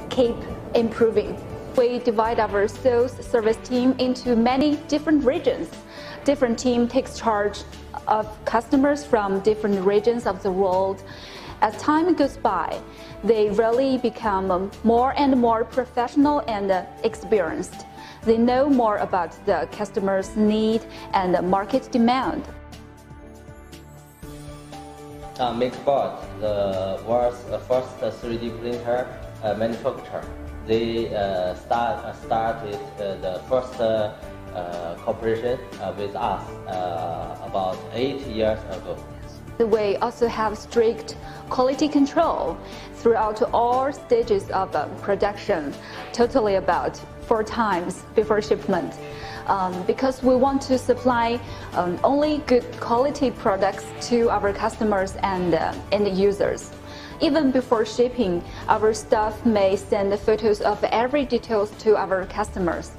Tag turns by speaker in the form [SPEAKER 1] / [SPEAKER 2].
[SPEAKER 1] keep improving. We divide our sales service team into many different regions. Different team takes charge of customers from different regions of the world. As time goes by, they really become more and more professional and experienced. They know more about the customer's need and market demand.
[SPEAKER 2] MakeBot, the world's first 3D printer manufacturer. They started the first cooperation with us about 8 years ago.
[SPEAKER 1] We also have strict quality control throughout all stages of production, totally about 4 times before shipment, because we want to supply only good quality products to our customers and end users. Even before shipping, our staff may send photos of every details to our customers.